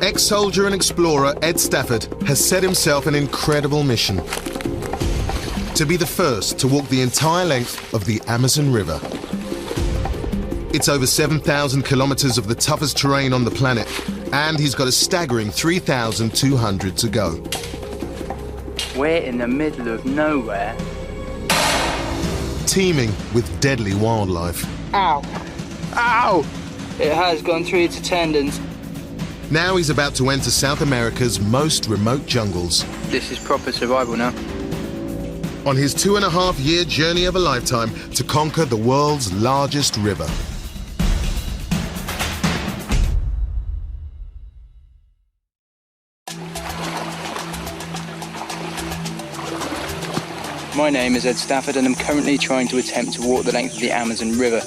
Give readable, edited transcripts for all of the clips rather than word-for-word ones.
Ex-soldier and explorer Ed Stafford has set himself an incredible mission: to be the first to walk the entire length of the Amazon River. It's over 7,000 kilometers of the toughest terrain on the planet, and he's got a staggering 3,200 to go. We're in the middle of nowhere. Teeming with deadly wildlife. Ow! Ow! It has gone through its tendons. Now he's about to enter South America's most remote jungles. This is proper survival now. On his 2.5-year journey of a lifetime to conquer the world's largest river. My name is Ed Stafford and I'm currently trying to attempt to walk the length of the Amazon River.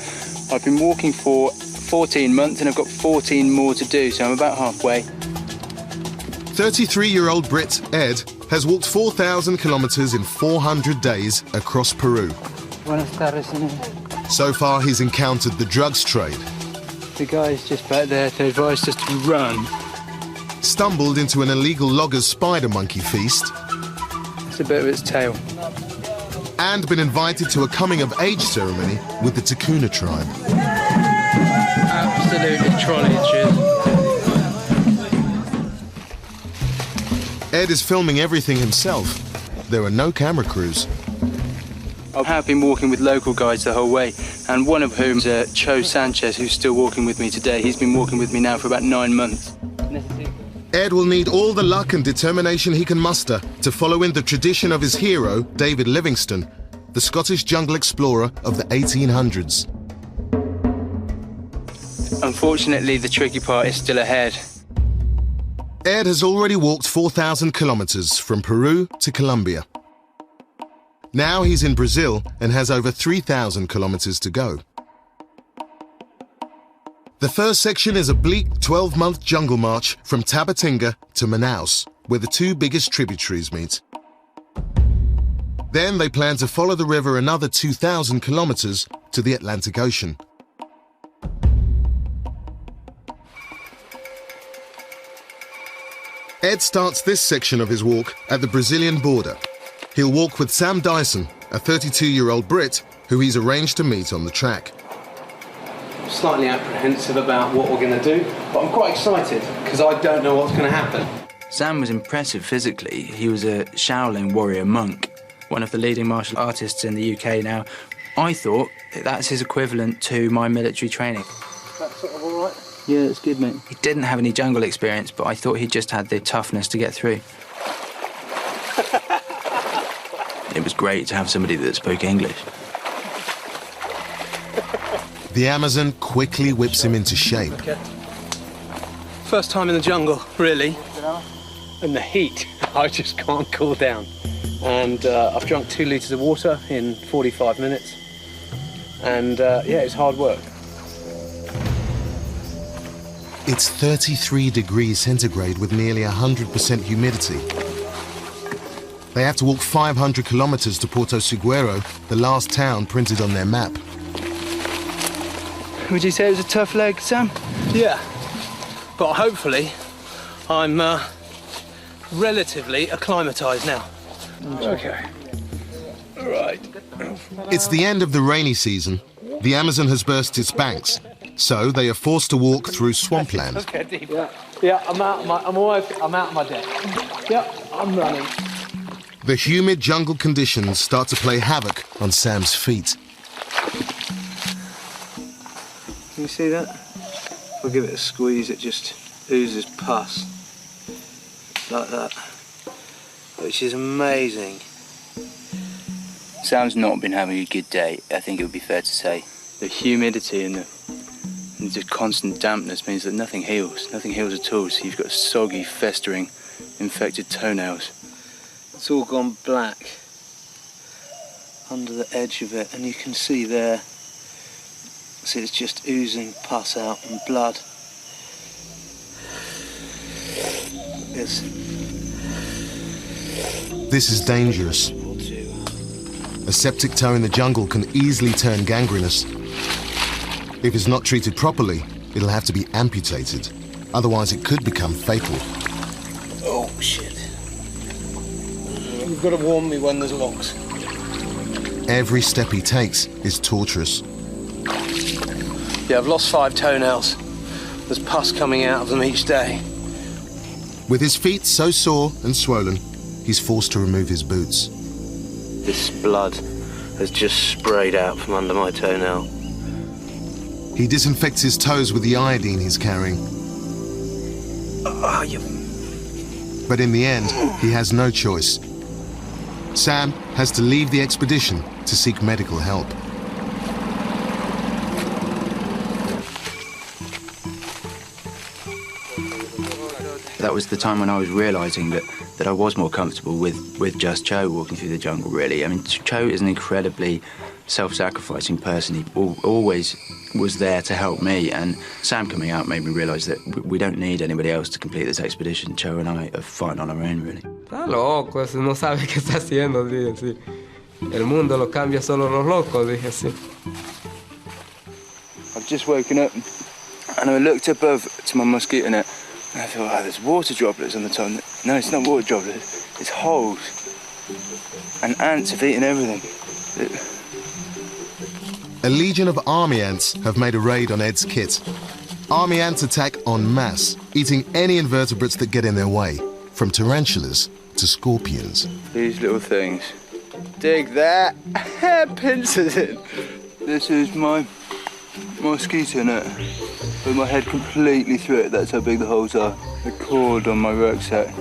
I've been walking for 14 months and I've got 14 more to do, so I'm about halfway. 33-year-old Brit Ed has walked 4,000 kilometers in 400 days across Peru. So far, he's encountered the drugs trade. The guy's just back there to advise us to run. Stumbled into an illegal logger's spider monkey feast. That's a bit of its tail. And been invited to a coming-of-age ceremony with the Takuna tribe. Absolutely trolley cheers. Ed is filming everything himself. There are no camera crews. I have been walking with local guides the whole way, and one of whom is Cho Sanchez, who's still walking with me today. He's been walking with me now for about 9 months. Ed will need all the luck and determination he can muster to follow in the tradition of his hero, David Livingstone, the Scottish jungle explorer of the 1800s. Unfortunately, the tricky part is still ahead. Ed has already walked 4,000 kilometers from Peru to Colombia. Now he's in Brazil and has over 3,000 kilometers to go. The first section is a bleak 12-month jungle march from Tabatinga to Manaus, where the two biggest tributaries meet. Then they plan to follow the river another 2,000 kilometers to the Atlantic Ocean. Ed starts this section of his walk at the Brazilian border. He'll walk with Sam Dyson, a 32-year-old Brit who he's arranged to meet on the track. Slightly apprehensive about what we're going to do, but I'm quite excited because I don't know what's going to happen. Sam was impressive physically. He was a Shaolin warrior monk, one of the leading martial artists in the UK now. I thought that's his equivalent to my military training. That's sort of all right? Yeah, it's good, mate. He didn't have any jungle experience, but I thought he just had the toughness to get through. It was great to have somebody that spoke English. The Amazon quickly whips him into shape. Okay. First time in the jungle, really. And the heat, I just can't cool down. And I've drunk 2 litres of water in 45 minutes. And yeah, it's hard work. It's 33 degrees centigrade with nearly 100% humidity. They have to walk 500 kilometers to Porto Seguro, the last town printed on their map. Would you say it was a tough leg, Sam? Yeah, but hopefully I'm relatively acclimatised now. Okay. All right. It's the end of the rainy season. The Amazon has burst its banks, so they are forced to walk through swampland. Okay, yeah, I'm out of my depth. Yeah, I'm running. The humid jungle conditions start to play havoc on Sam's feet. Can you see that? If I give it a squeeze, it just oozes pus. Like that. Which is amazing. Sam's not been having a good day, I think it would be fair to say. The humidity and the constant dampness means that nothing heals at all, so you've got soggy, festering, infected toenails. It's all gone black under the edge of it, and you can see there, see it's just oozing pus out and blood. This is dangerous. A septic toe in the jungle can easily turn gangrenous. If it's not treated properly, it'll have to be amputated. otherwise it could become fatal. Oh, shit. You've got to warn me when there's locks. Every step he takes is torturous. Yeah, I've lost 5 toenails. There's pus coming out of them each day. With his feet so sore and swollen, he's forced to remove his boots. This blood has just sprayed out from under my toenail. He disinfects his toes with the iodine he's carrying. But in the end, he has no choice. Sam has to leave the expedition to seek medical help. That was the time when I was realising that I was more comfortable with just Cho walking through the jungle, really. I mean, Cho is an incredibly self-sacrificing person. He always was there to help me, and Sam coming out made me realise that we don't need anybody else to complete this expedition. Cho and I are fine on our own, really. Está loco, no sabe qué está haciendo, dije así. El mundo lo cambia solo los locos, dije así. I've just woken up and I looked above to my mosquito net and I thought, oh, there's water droplets on the top. No, it's not water droplets, it's holes. And ants have eaten everything. A legion of army ants have made a raid on Ed's kit. Army ants attack en masse, eating any invertebrates that get in their way, from tarantulas to scorpions. These little things. Dig that. Pincers in. This is my mosquito net. With my head completely through it, that's how big the holes are. The cord on my rucksack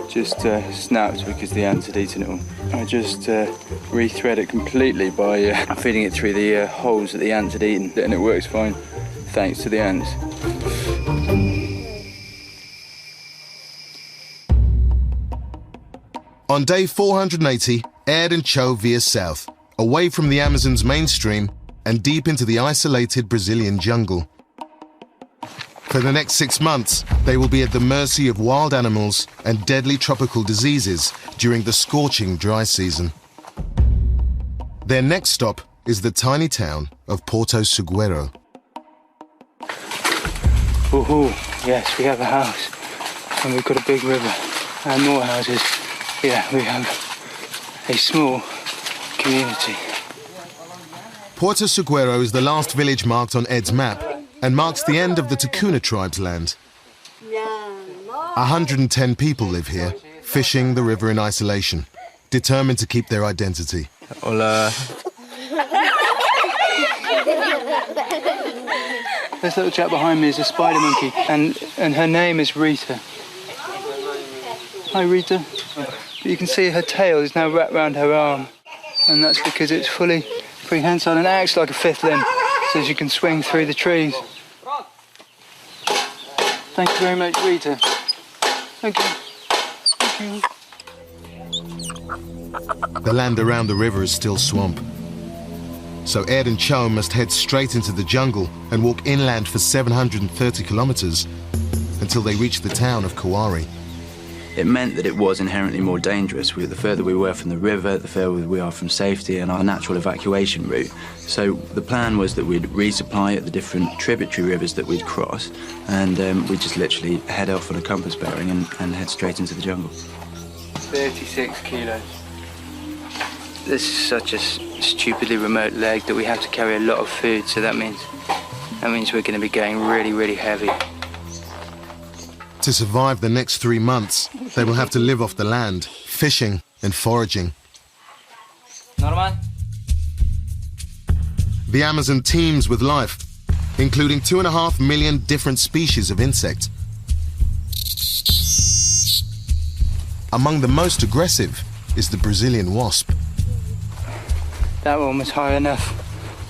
just snapped because the ants had eaten it all. I just rethread it completely by feeding it through the holes that the ants had eaten, and it works fine, thanks to the ants. On day 480, Ed and Cho veer south, away from the Amazon's mainstream and deep into the isolated Brazilian jungle. For the next 6 months, they will be at the mercy of wild animals and deadly tropical diseases during the scorching dry season. Their next stop is the tiny town of Porto Seguro. Oh, yes, we have a house, and we've got a big river, and more houses. Yeah, we have a small community. Porto Seguro is the last village marked on Ed's map and marks the end of the Tacuna tribe's land. 110 people live here, fishing the river in isolation, determined to keep their identity. Hola. This little chap behind me is a spider monkey, and her name is Rita. Hi, Rita. You can see her tail is now wrapped around her arm, and that's because it's fully prehensile and acts like a fifth limb, so she can swing through the trees. Thank you very much, Rita. Thank you. Thank you. The land around the river is still swamp. So Ed and Cho must head straight into the jungle and walk inland for 730 kilometers until they reach the town of Kauari. It meant that it was inherently more dangerous. The further we were from the river, the further we are from safety and our natural evacuation route. So the plan was that we'd resupply at the different tributary rivers that we'd cross, and we'd just literally head off on a compass bearing and head straight into the jungle. 36 kilos. This is such a stupidly remote leg that we have to carry a lot of food, so that means we're going to be going really, really heavy. To survive the next 3 months, they will have to live off the land, fishing and foraging. Normal. The Amazon teems with life, including 2.5 million different species of insect. Among the most aggressive is the Brazilian wasp. That one was high enough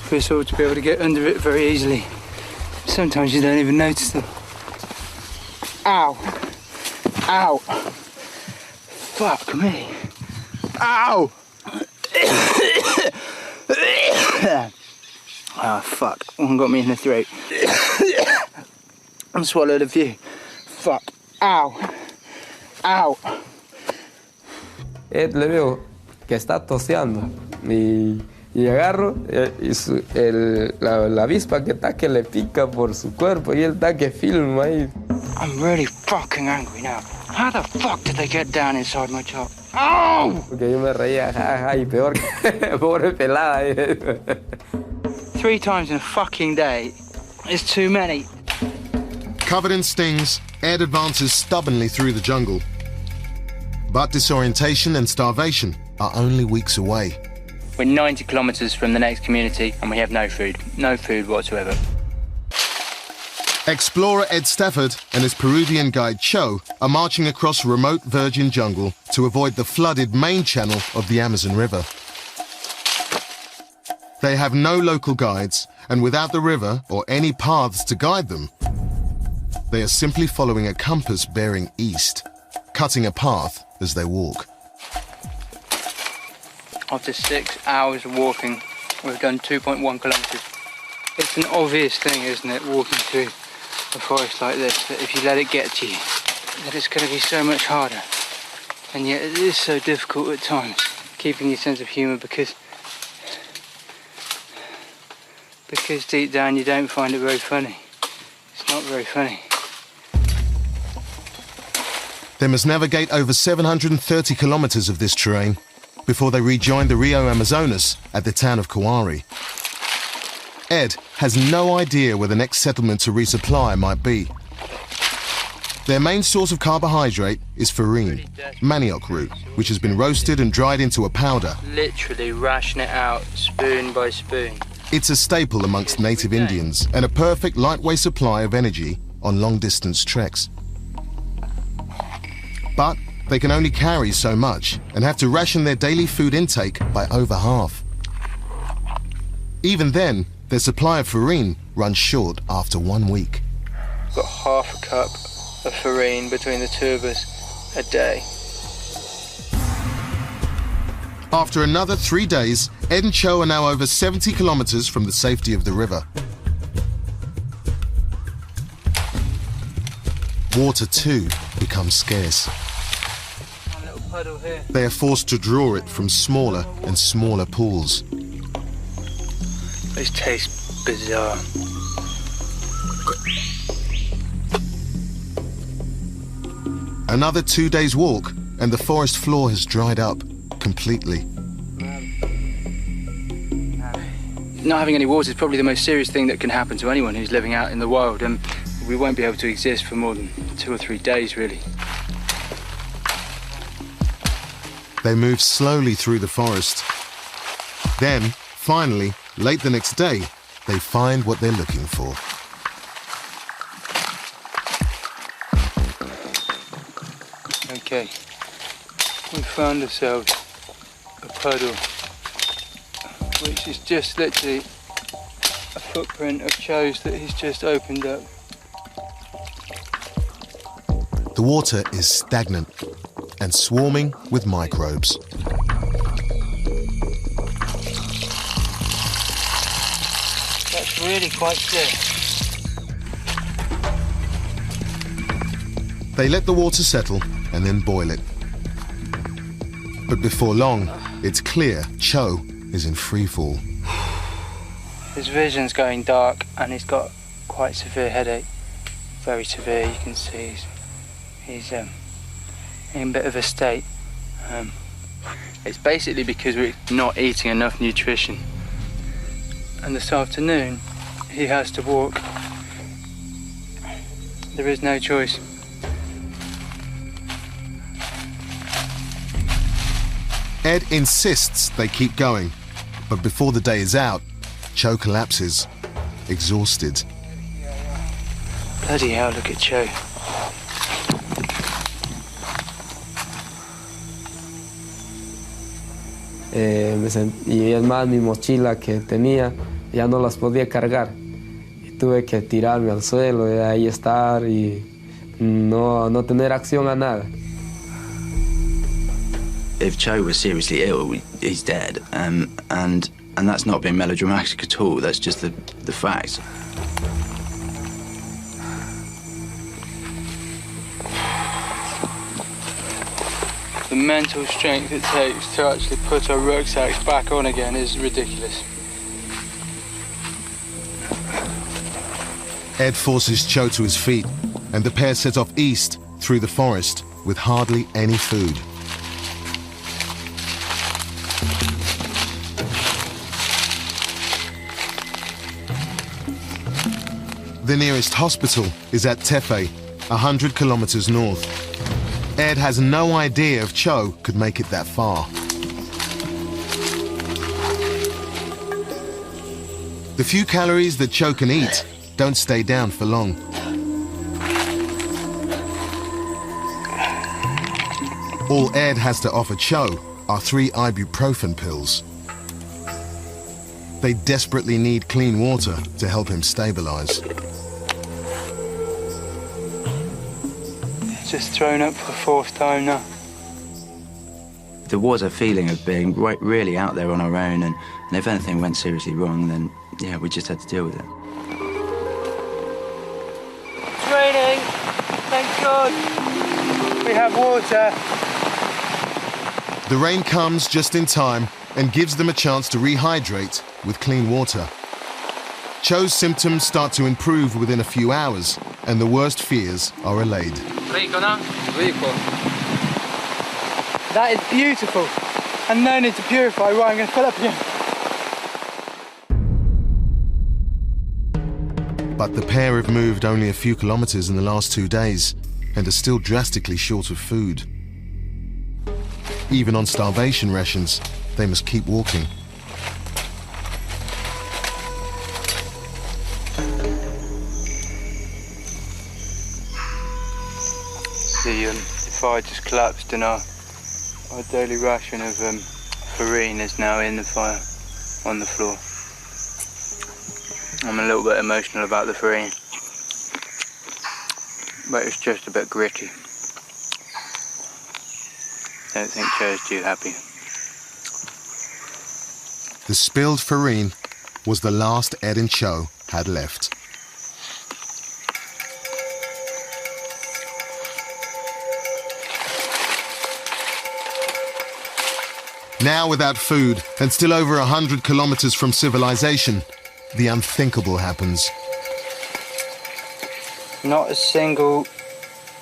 for us all to be able to get under it very easily. Sometimes you don't even notice them. Ow! Ow! Fuck me! Ow! Ah, fuck. One got me in the throat. I swallowed a few. Fuck. Ow! Ow! Ed le veo que está toseando y agarro y la avispa que está que le pica por su cuerpo y él está que filma ahí. I'm really fucking angry now. How the fuck did they get down inside my top? Oh! Porque yo me reía, jaja, y peor que pobre pelada. 3 times in a fucking day is too many. Covered in stings, Ed advances stubbornly through the jungle. But disorientation and starvation are only weeks away. We're 90 kilometres from the next community and we have no food. No food whatsoever. Explorer Ed Stafford and his Peruvian guide Cho are marching across remote virgin jungle to avoid the flooded main channel of the Amazon River. They have no local guides, and without the river or any paths to guide them, they are simply following a compass bearing east, cutting a path as they walk. After 6 hours of walking, we've done 2.1 kilometres. It's an obvious thing, isn't it, walking through a forest like this, that if you let it get to you, that it's going to be so much harder. And yet it is so difficult at times, keeping your sense of humour because deep down you don't find it very funny. It's not very funny. They must navigate over 730 kilometers of this terrain before they rejoin the Rio Amazonas at the town of Kauari. Ed has no idea where the next settlement to resupply might be. Their main source of carbohydrate is farine, manioc root, which has been roasted and dried into a powder. Literally ration it out, spoon by spoon. It's a staple amongst native Indians and a perfect lightweight supply of energy on long-distance treks. But they can only carry so much and have to ration their daily food intake by over half. Even then, their supply of farine runs short after 1 week. Got half a cup of farine between the two of us a day. After another 3 days, Ed and Cho are now over 70 kilometers from the safety of the river. Water, too, becomes scarce. One little puddle here. They are forced to draw it from smaller and smaller pools. This tastes bizarre. Another 2 days' walk, and the forest floor has dried up completely. Not having any water is probably the most serious thing that can happen to anyone who's living out in the wild, and we won't be able to exist for more than 2 or 3 days, really. They move slowly through the forest. Then, finally, late the next day, they find what they're looking for. Okay, we found ourselves a puddle, which is just literally a footprint of Cho's that he's just opened up. The water is stagnant and swarming with microbes. That's really quite clear. They let the water settle and then boil it. But before long, it's clear Cho is in free fall. His vision's going dark and he's got quite severe headache. Very severe, you can see he's in a bit of a state. It's basically because we're not eating enough nutrition. And this afternoon, he has to walk. There is no choice. Ed insists they keep going, but before the day is out, Cho collapses, exhausted. Bloody hell, look at Cho. Y es más, mi mochila que tenía ya no las podía cargar. Y tuve que tirarme al suelo y ahí estar y no tener acción a nada. If Cho was seriously ill, he's dead, and that's not being melodramatic at all. That's just the fact. The mental strength it takes to actually put our rucksacks back on again is ridiculous. Ed forces Cho to his feet and the pair set off east through the forest with hardly any food. The nearest hospital is at Tefe, 100 kilometers north. Ed has no idea if Cho could make it that far. The few calories that Cho can eat don't stay down for long. All Ed has to offer Cho are 3 ibuprofen pills. They desperately need clean water to help him stabilize. Just thrown up for the 4th time now. There was a feeling of being really out there on our own, and if anything went seriously wrong, then yeah, we just had to deal with it. It's raining, thank God. We have water. The rain comes just in time and gives them a chance to rehydrate with clean water. Cho's symptoms start to improve within a few hours, and the worst fears are allayed. Rico, no? Rico. That is beautiful. And no need to purify. Right, I'm going to fill up again. But the pair have moved only a few kilometers in the last 2 days and are still drastically short of food. Even on starvation rations, they must keep walking. The fire just collapsed and our daily ration of farine is now in the fire on the floor. I'm a little bit emotional about the farine, but it's just a bit gritty. I don't think Cho's too happy. The spilled farine was the last Ed and Cho had left. Now without food and still over 100 kilometers from civilization, the unthinkable happens. Not a single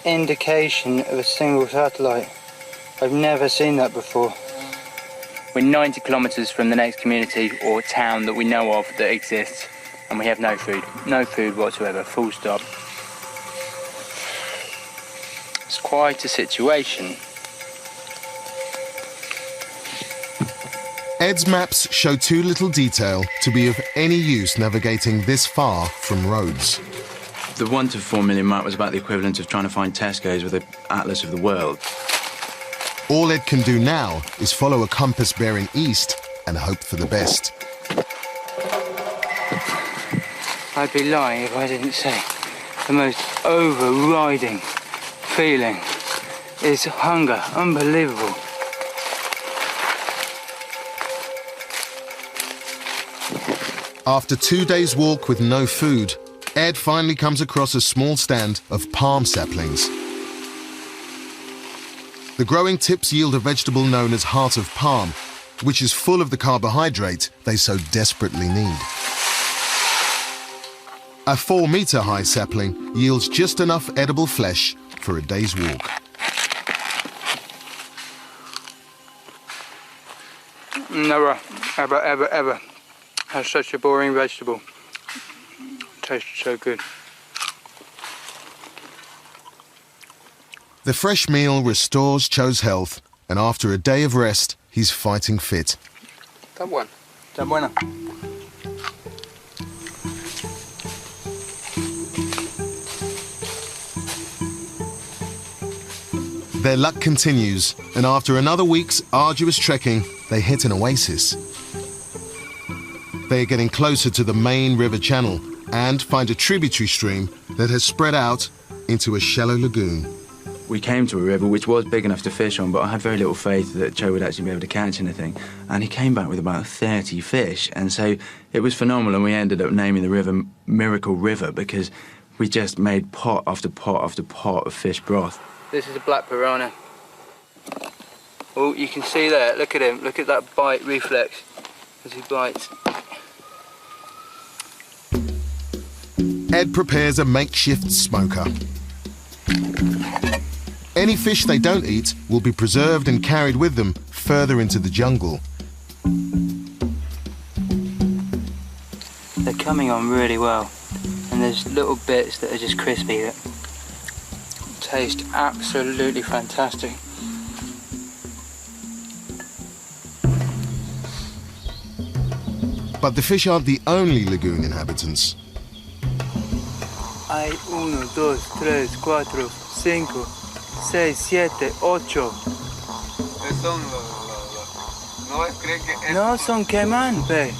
indication of a single satellite. I've never seen that before. We're 90 kilometers from the next community or town that we know of that exists, and we have no food. No food whatsoever, full stop. It's quite a situation. Ed's maps show too little detail to be of any use navigating this far from roads. The 1 to 4 million map was about the equivalent of trying to find Tesco's with an atlas of the world. All Ed can do now is follow a compass bearing east and hope for the best. I'd be lying if I didn't say the most overriding feeling is hunger. Unbelievable. After 2 days' walk with no food, Ed finally comes across a small stand of palm saplings. The growing tips yield a vegetable known as heart of palm, which is full of the carbohydrate they so desperately need. A 4-meter-high sapling yields just enough edible flesh for a day's walk. Never, ever, ever, ever had such a boring vegetable. Tasted so good. The fresh meal restores Cho's health, and after a day of rest, he's fighting fit. Está bueno. Está buena. Their luck continues, and after another week's arduous trekking, they hit an oasis. They are getting closer to the main river channel and find a tributary stream that has spread out into a shallow lagoon. We came to a river which was big enough to fish on, but I had very little faith that Cho would actually be able to catch anything. And he came back with about 30 fish, and so it was phenomenal, and we ended up naming the river Miracle River because we just made pot after pot after pot of fish broth. This is a black piranha. Oh, you can see there, look at him, look at that bite reflex as he bites. Ed prepares a makeshift smoker. Any fish they don't eat will be preserved and carried with them further into the jungle. They're coming on really well, and there's little bits that are just crispy that taste absolutely fantastic. But the fish aren't the only lagoon inhabitants. Hay 1, 2, 3, 4, 5, 6, 7, 8. No, son caiman, pe.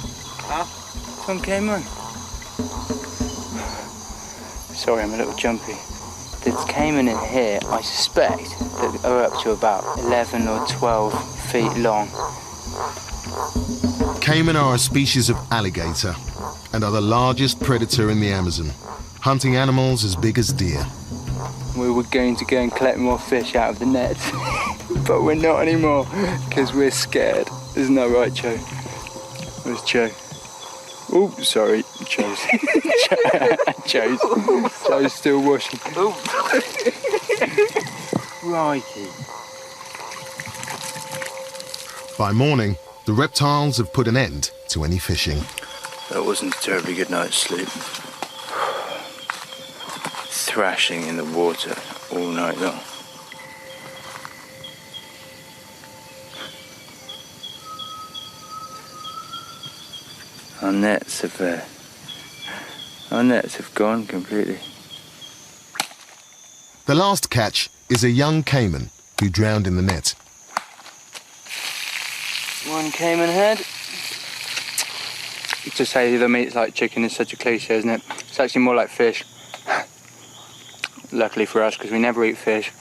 Son caiman. Sorry, I'm a little jumpy. The caiman in here, I suspect, that are up to about 11 or 12 feet long. Caiman are a species of alligator and are the largest predator in the Amazon, hunting animals as big as deer. We were going to go and collect more fish out of the nets, but we're not anymore because we're scared. Isn't that right, Joe? Where's Joe? Oh, sorry, Joe's Joe's still washing. Crikey. By morning, the reptiles have put an end to any fishing. That wasn't a terribly good night's sleep. Thrashing in the water all night long. Our nets have gone completely. The last catch is a young caiman who drowned in the net. One caiman head. To say the meat's like chicken is such a cliche, isn't it? It's actually more like fish. Luckily for us, because we never eat fish.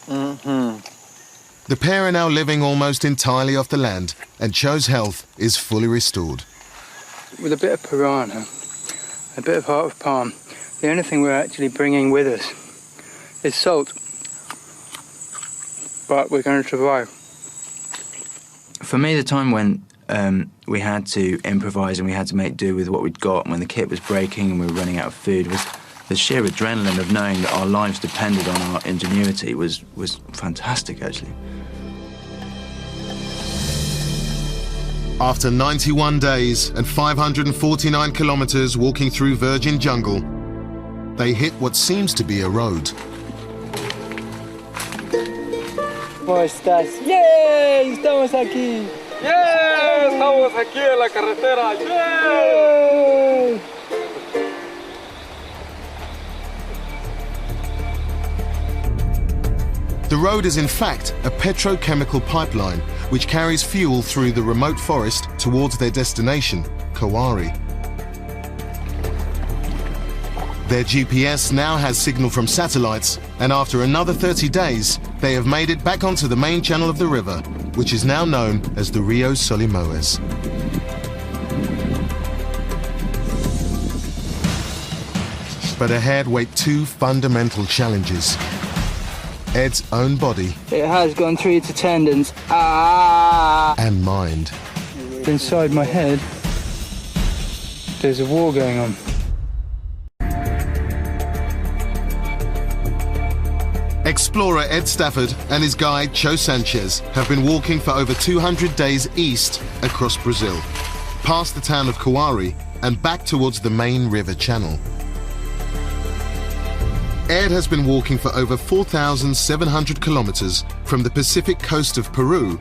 The pair are now living almost entirely off the land, and Cho's health is fully restored. With a bit of piranha, a bit of heart of palm, the only thing we're actually bringing with us is salt. But we're going to survive. For me, the time when we had to improvise and we had to make do with what we'd got, when the kit was breaking and we were running out of food, was the sheer adrenaline of knowing that our lives depended on our ingenuity was fantastic, actually. After 91 days and 549 kilometers walking through virgin jungle, they hit what seems to be a road. ¿Cómo estás? ¡Yay! ¡Estamos aquí! ¡Yeah! Estamos aquí en la carretera. ¡Yeah! The road is in fact a petrochemical pipeline which carries fuel through the remote forest towards their destination, Kawari. Their GPS now has signal from satellites, and after another 30 days, they have made it back onto the main channel of the river, which is now known as the Rio Solimões. But ahead wait two fundamental challenges. Ed's own body. It has gone through its tendons. Ah! And mind. Inside my head, there's a war going on. Explorer Ed Stafford and his guide Cho Sanchez have been walking for over 200 days east across Brazil, past the town of Kawari and back towards the main river channel. Ed has been walking for over 4,700 kilometers from the Pacific coast of Peru,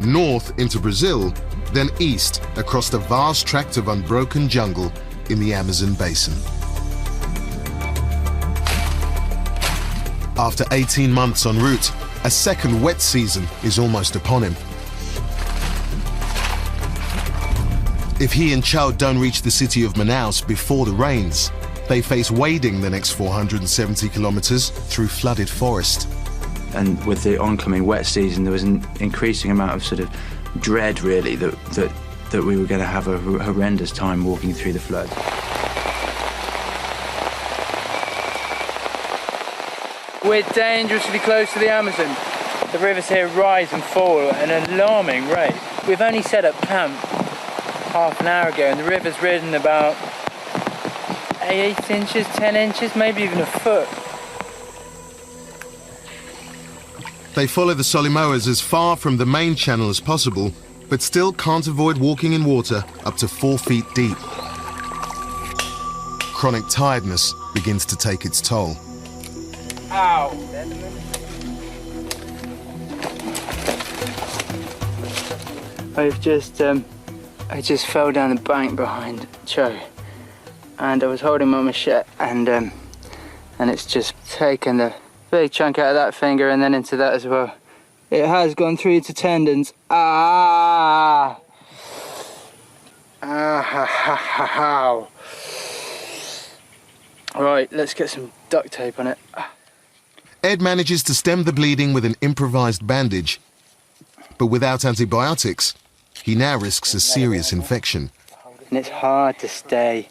north into Brazil, then east across the vast tract of unbroken jungle in the Amazon basin. After 18 months en route, a second wet season is almost upon him. If he and Cho don't reach the city of Manaus before the rains, they face wading the next 470 kilometers through flooded forest. And with the oncoming wet season, there was an increasing amount of sort of dread, really, that we were going to have a horrendous time walking through the flood. We're dangerously close to the Amazon. The rivers here rise and fall at an alarming rate. We've only set up camp half an hour ago and the river's risen about 8 inches, 10 inches, maybe even a foot. They follow the Solimoas as far from the main channel as possible, but still can't avoid walking in water up to 4 feet deep. Chronic tiredness begins to take its toll. Ow! I just fell down the bank behind Cho, and I was holding my machete, and it's just taken the big chunk out of that finger and then into that as well. It has gone through to tendons. Ah! Ah ha ha ha ha. Right, let's get some duct tape on it. Ed manages to stem the bleeding with an improvised bandage, but without antibiotics, he now risks a serious infection. And it's hard to stay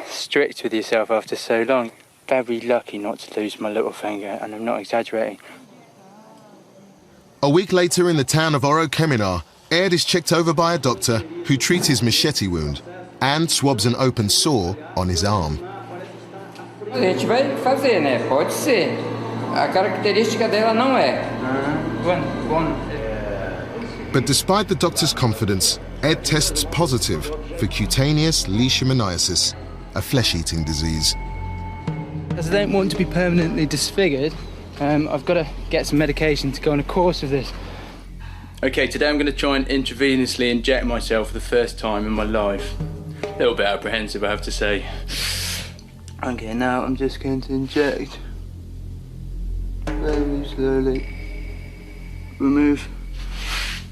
strict with yourself after so long. Very lucky not to lose my little finger, and I'm not exaggerating. A week later in the town of Orokeminar, Ed is checked over by a doctor who treats his machete wound and swabs an open sore on his arm. A gente vai fazer, né? Pode ser. A característica dela não é. But despite the doctor's confidence, Ed tests positive for cutaneous leishmaniasis, a flesh-eating disease. As I don't want to be permanently disfigured, I've got to get some medication to go on a course of this. Okay, today I'm going to try and intravenously inject myself for the first time in my life. A little bit apprehensive, I have to say. Okay, now I'm just going to inject very slowly. Remove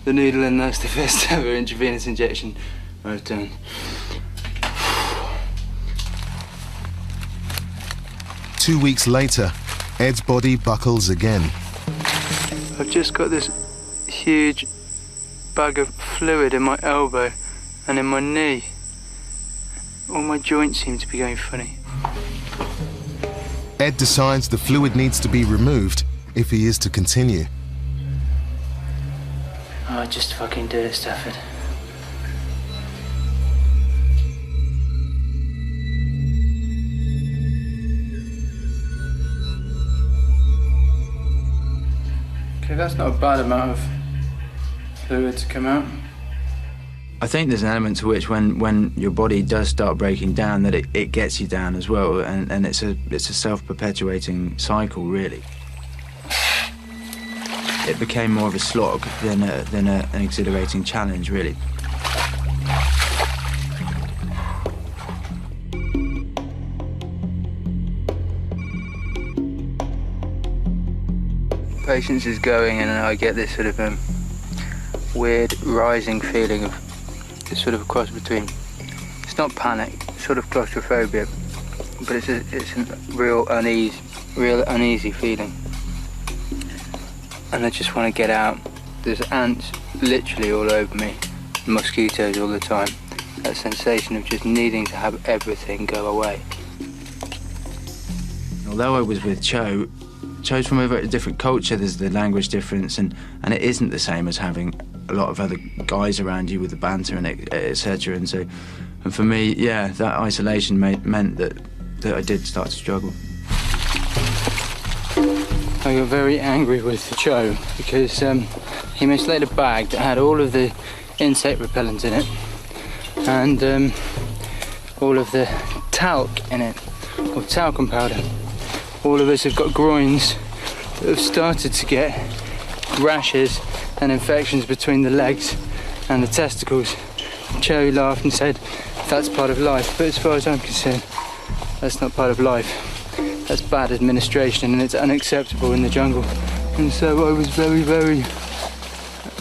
the needle, and that's the first ever intravenous injection I've done. Two weeks later, Ed's body buckles again. I've just got this huge bag of fluid in my elbow and in my knee. All my joints seem to be going funny. Ed decides the fluid needs to be removed if he is to continue. Oh, just fucking do it, Stafford. Okay, that's not a bad amount of fluid to come out. I think there's an element to which when your body does start breaking down that it gets you down as well, and it's a self-perpetuating cycle, really. It became more of a slog than an exhilarating challenge, really. Patience is going, and I get this sort of weird rising feeling of it's sort of a cross between, it's not panic, it's sort of claustrophobia, but it's a real uneasy feeling. And I just want to get out. There's ants literally all over me, mosquitoes all the time. That sensation of just needing to have everything go away. Although I was with Cho's from a very different culture. There's the language difference, and it isn't the same as having a lot of other guys around you with the banter and etc. And for me, yeah, that isolation meant that I did start to struggle. I got very angry with Cho because he mislaid a bag that had all of the insect repellent in it and all of the talc in it, or talcum powder. All of us have got groins that have started to get rashes and infections between the legs and the testicles. Cho laughed and said, that's part of life, but as far as I'm concerned, that's not part of life. That's bad administration and it's unacceptable in the jungle. And so I was very, very,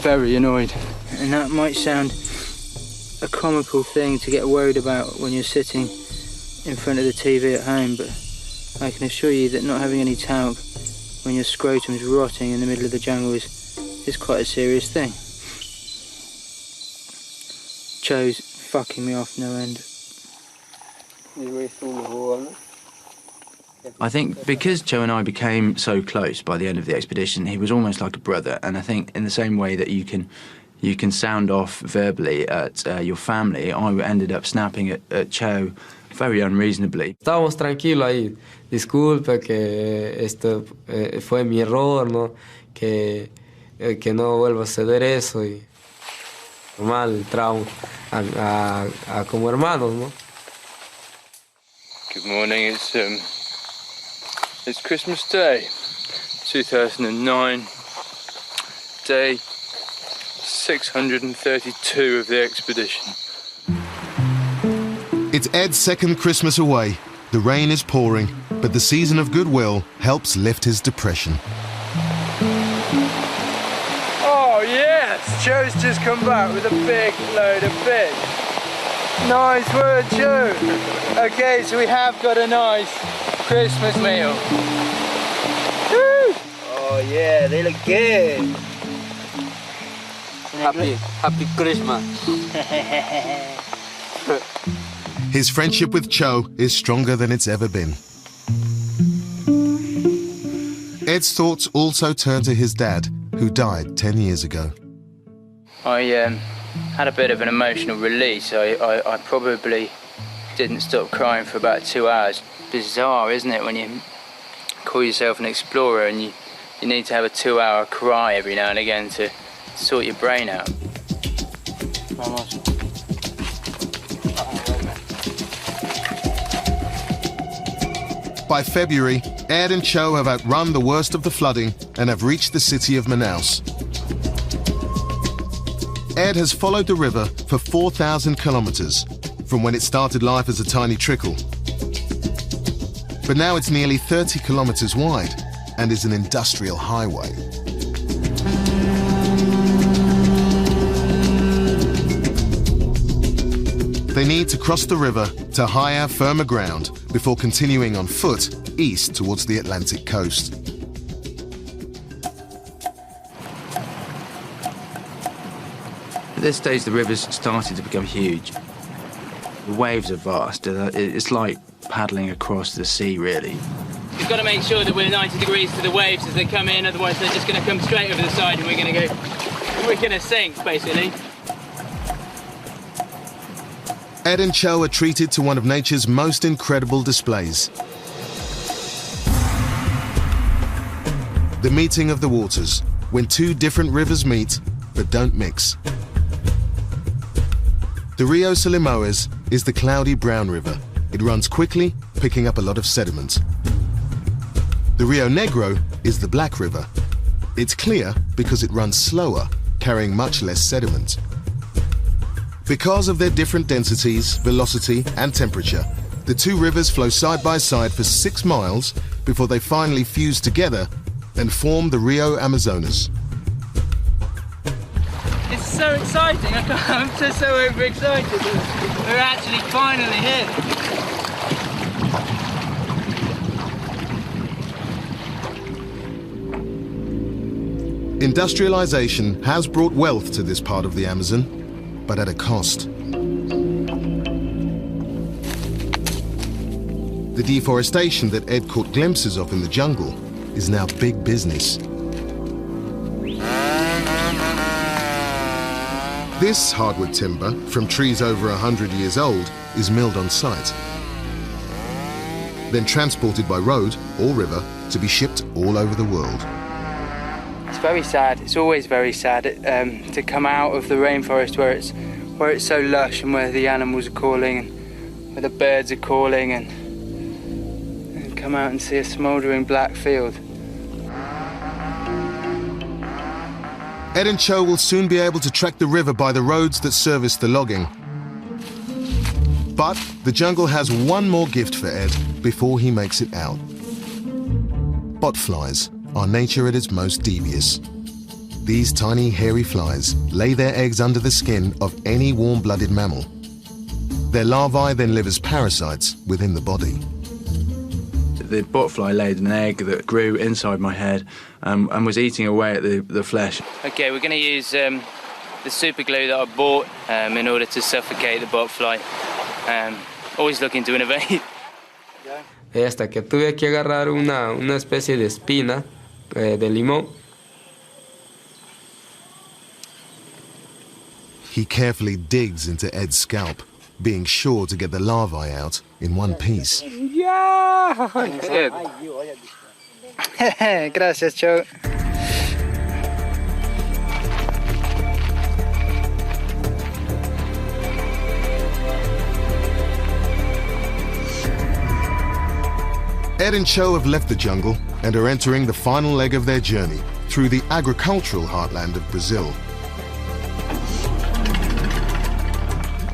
very annoyed. And that might sound a comical thing to get worried about when you're sitting in front of the TV at home, but I can assure you that not having any talc when your scrotum's rotting in the middle of the jungle is quite a serious thing. Cho's fucking me off no end. I think because Cho and I became so close by the end of the expedition, he was almost like a brother. And I think in the same way that you can sound off verbally at your family, I ended up snapping at Cho very unreasonably. Estábamos tranquilos ahí. Disculpe que esto fue mi error, ¿no? Que no vuelva a suceder eso. Y normal, el trauma a como hermanos, ¿no? Good morning, it's Christmas Day, 2009, day 632 of the expedition. It's Ed's second Christmas away. The rain is pouring, but the season of goodwill helps lift his depression. Oh yes, Joe's just come back with a big load of fish. Nice work, Joe. Okay, so we have got a nice Christmas meal. Woo! Oh yeah, they look good. Happy Christmas. His friendship with Cho is stronger than it's ever been. Ed's thoughts also turn to his dad, who died 10 years ago. I had a bit of an emotional release. I probably didn't stop crying for about 2 hours. Bizarre, isn't it, when you call yourself an explorer and you need to have a 2-hour cry every now and again to sort your brain out. By February, Ed and Cho have outrun the worst of the flooding and have reached the city of Manaus. Ed has followed the river for 4,000 kilometers, from when it started life as a tiny trickle. But now it's nearly 30 kilometers wide and is an industrial highway. They need to cross the river to higher, firmer ground before continuing on foot east towards the Atlantic coast. At this stage, the river's started to become huge. The waves are vast. It's like paddling across the sea, really. We've got to make sure that we're 90 degrees to the waves as they come in, otherwise they're just going to come straight over the side and we're going to sink, basically. Ed and Cho are treated to one of nature's most incredible displays. The meeting of the waters, when two different rivers meet but don't mix. The Rio Solimões is the cloudy brown river. It runs quickly, picking up a lot of sediment. The Rio Negro is the black river. It's clear because it runs slower, carrying much less sediment. Because of their different densities, velocity, and temperature, the two rivers flow side by side for 6 miles before they finally fuse together and form the Rio Amazonas. It's so exciting, I'm just so overexcited. We're actually finally here. Industrialization has brought wealth to this part of the Amazon, but at a cost. The deforestation that Ed caught glimpses of in the jungle is now big business. This hardwood timber, from trees over 100 years old, is milled on site, then transported by road or river to be shipped all over the world. It's very sad. It's always very sad to come out of the rainforest where it's so lush and where the animals are calling and where the birds are calling and come out and see a smouldering black field. Ed and Cho will soon be able to track the river by the roads that service the logging. But the jungle has one more gift for Ed before he makes it out. Botflies are nature at its most devious. These tiny hairy flies lay their eggs under the skin of any warm-blooded mammal. Their larvae then live as parasites within the body. The botfly laid an egg that grew inside my head and was eating away at the flesh. Okay, we're going to use the super glue that I bought in order to suffocate the botfly. Always looking to innovate. Hasta que tuve que agarrar una especie de espina de limón. He carefully digs into Ed's scalp. being sure to get the larvae out in one piece. Yeah! Gracias, Joe. Ed and Cho have left the jungle and are entering the final leg of their journey through the agricultural heartland of Brazil.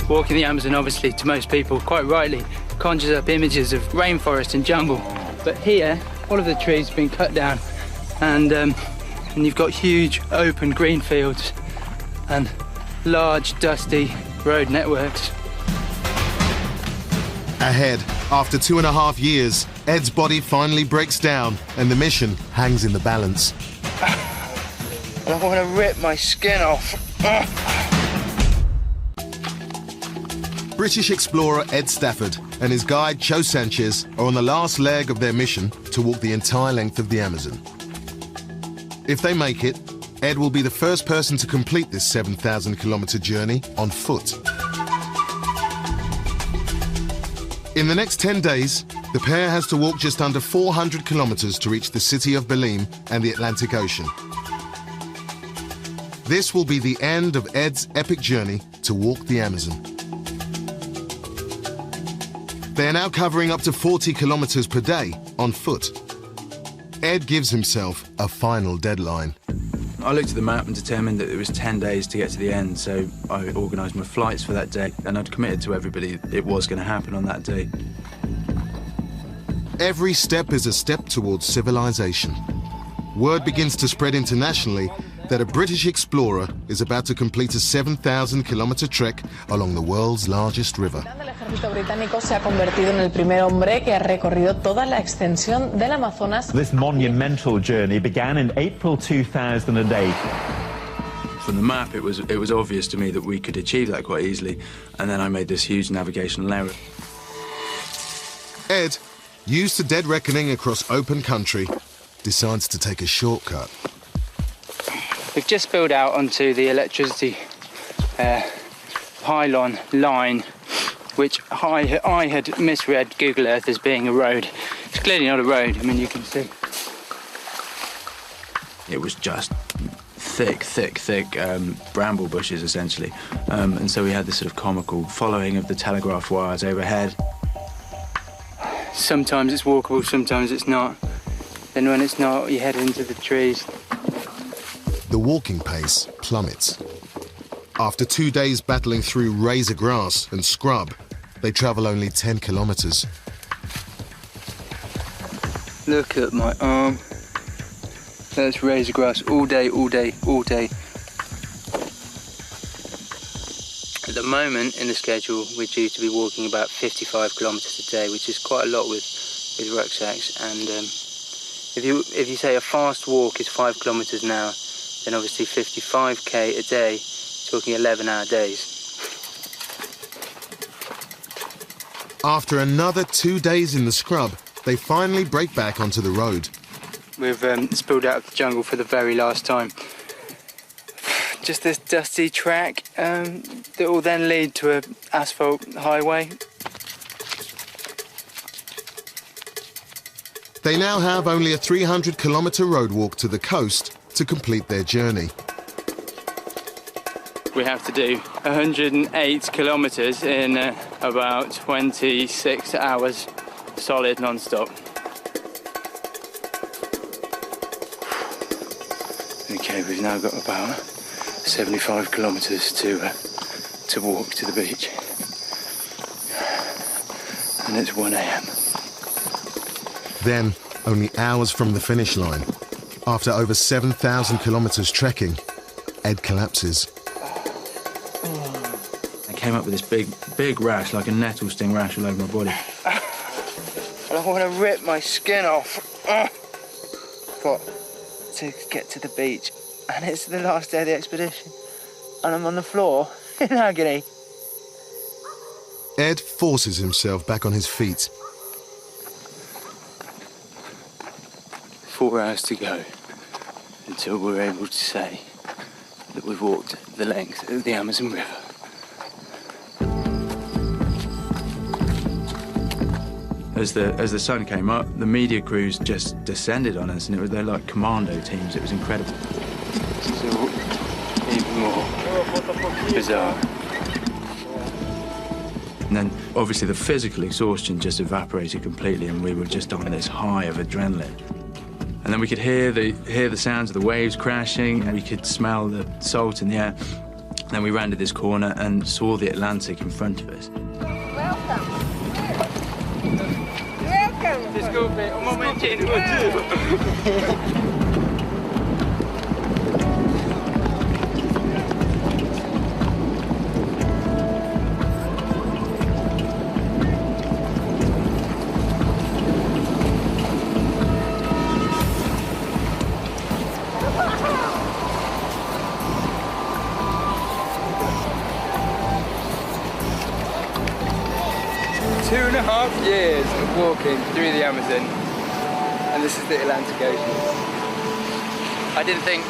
Walking the Amazon, obviously, to most people, quite rightly, conjures up images of rainforest and jungle. But here, all of the trees have been cut down, and you've got huge open green fields and large dusty road networks. Ahead, after 2.5 years, Ed's body finally breaks down and the mission hangs in the balance. I want to rip my skin off. British explorer Ed Stafford and his guide Cho Sanchez are on the last leg of their mission to walk the entire length of the Amazon. If they make it, Ed will be the first person to complete this 7,000-kilometre journey on foot. In the next 10 days, the pair has to walk just under 400 kilometres to reach the city of Belém and the Atlantic Ocean. This will be the end of Ed's epic journey to walk the Amazon. They are now covering up to 40 kilometres per day on foot. Ed gives himself a final deadline. I looked at the map and determined that it was 10 days to get to the end, so I organised my flights for that day, and I'd committed to everybody it was going to happen on that day. Every step is a step towards civilization. Word begins to spread internationally that a British explorer is about to complete a 7,000-kilometre trek along the world's largest river. El ejército británico se ha convertido en el primer hombre que ha recorrido toda la extensión del Amazonas. This monumental journey began in April 2008. From the map, it was obvious to me that we could achieve that quite easily, and then I made this huge navigational error. Ed, used to dead reckoning across open country, decides to take a shortcut. We've just spilled out onto the electricity pylon line, which I had misread Google Earth as being a road. It's clearly not a road. I mean, you can see. It was just thick bramble bushes, essentially. And so we had this sort of comical following of the telegraph wires overhead. Sometimes it's walkable, sometimes it's not. Then when it's not, you head into the trees. The walking pace plummets. After 2 days battling through razor grass and scrub, they travel only 10 kilometres. Look at my arm. That's razor grass all day, all day, all day. At the moment in the schedule, we're due to be walking about 55 kilometres a day, which is quite a lot with rucksacks. And if you say a fast walk is 5 kilometres now, then obviously 55k a day, talking 11-hour days. After another 2 days in the scrub, they finally break back onto the road. We've spilled out of the jungle for the very last time. Just this dusty track that will then lead to an asphalt highway. They now have only a 300-kilometre road walk to the coast to complete their journey. We have to do 108 kilometres in about 26 hours, solid non-stop. Okay, we've now got about 75 kilometres to walk to the beach. And it's 1 a.m. Then, only hours from the finish line, after over 7,000 kilometres trekking, Ed collapses. I came up with this big rash, like a nettle sting rash all over my body. I want to rip my skin off. Got to get to the beach, and it's the last day of the expedition, and I'm on the floor in agony. Ed forces himself back on his feet. 4 hours to go until we're able to say that we've walked the length of the Amazon River. As the sun came up, the media crews just descended on us, and they're like commando teams. It was incredible. So even more bizarre. And then, obviously, the physical exhaustion just evaporated completely, and we were just on this high of adrenaline. And then we could hear the sounds of the waves crashing, and we could smell the salt in the air. And then we rounded this corner and saw the Atlantic in front of us. Welcome. Desculpe, un momentito. 2.5 years of walking through the Amazon, and this is the Atlantic Ocean. I didn't think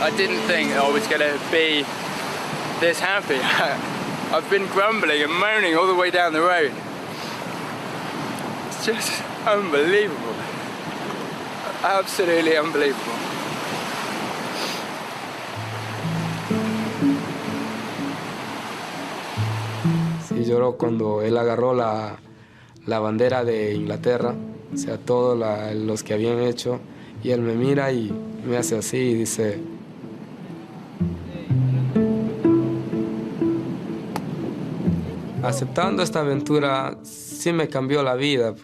I was going to be this happy. I've been grumbling and moaning all the way down the road. It's just unbelievable. Absolutely unbelievable. Sí, lloró cuando él agarró la bandera de Inglaterra, o sea, todos los que habían hecho, y él me mira y me hace así y dice: aceptando esta aventura sí me cambió la vida.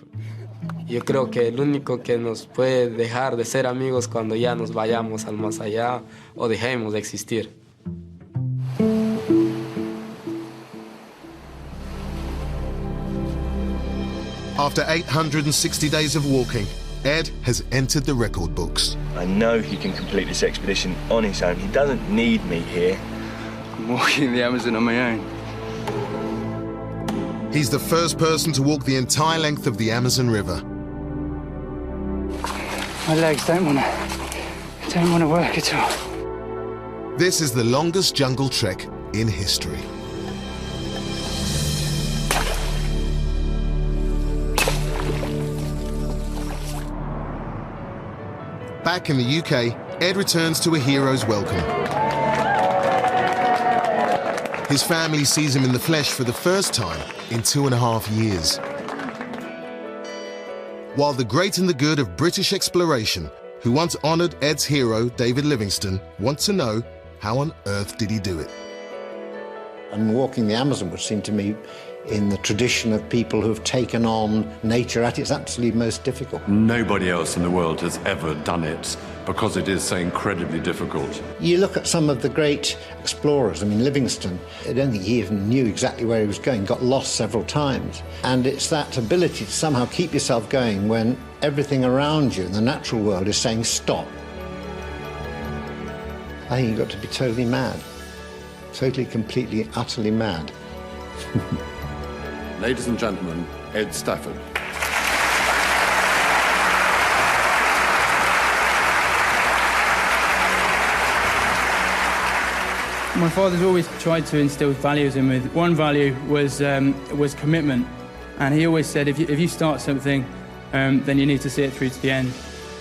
Yo creo que el único que nos puede dejar de ser amigos cuando ya nos vayamos al más allá o dejemos de existir. After 860 days of walking, Ed has entered the record books. I know he can complete this expedition on his own. He doesn't need me here. I'm walking the Amazon on my own. He's the first person to walk the entire length of the Amazon River. My legs don't want to work at all. This is the longest jungle trek in history. Back in the UK, Ed returns to a hero's welcome. His family sees him in the flesh for the first time in 2.5 years. While the great and the good of British exploration, who once honoured Ed's hero, David Livingstone, want to know, how on earth did he do it? And walking the Amazon would seem to me, in the tradition of people who've taken on nature at its absolutely most difficult. Nobody else in the world has ever done it because it is so incredibly difficult. You look at some of the great explorers. I mean, Livingstone, I don't think he even knew exactly where he was going, got lost several times. And it's that ability to somehow keep yourself going when everything around you in the natural world is saying stop. I think you've got to be totally mad. Totally, completely, utterly mad. Ladies and gentlemen, Ed Stafford. My father's always tried to instill values in me. One value was commitment, and he always said, if you start something, then you need to see it through to the end.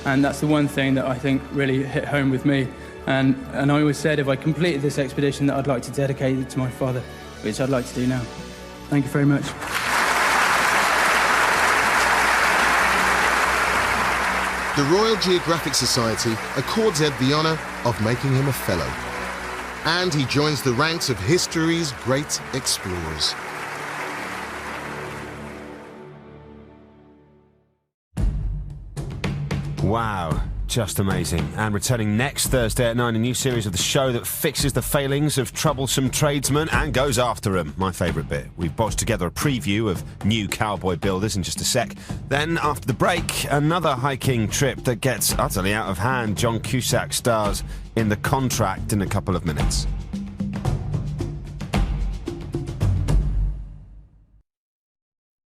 And that's the one thing that I think really hit home with me. And I always said if I completed this expedition that I'd like to dedicate it to my father, which I'd like to do now. Thank you very much. The Royal Geographic Society accords Ed the honour of making him a fellow. And he joins the ranks of history's great explorers. Wow, just amazing. And returning next Thursday at 9, a new series of the show that fixes the failings of troublesome tradesmen and goes after them. My favourite bit. We've bodged together a preview of new cowboy builders in just a sec. Then, after the break, another hiking trip that gets utterly out of hand. John Cusack stars in The Contract in a couple of minutes.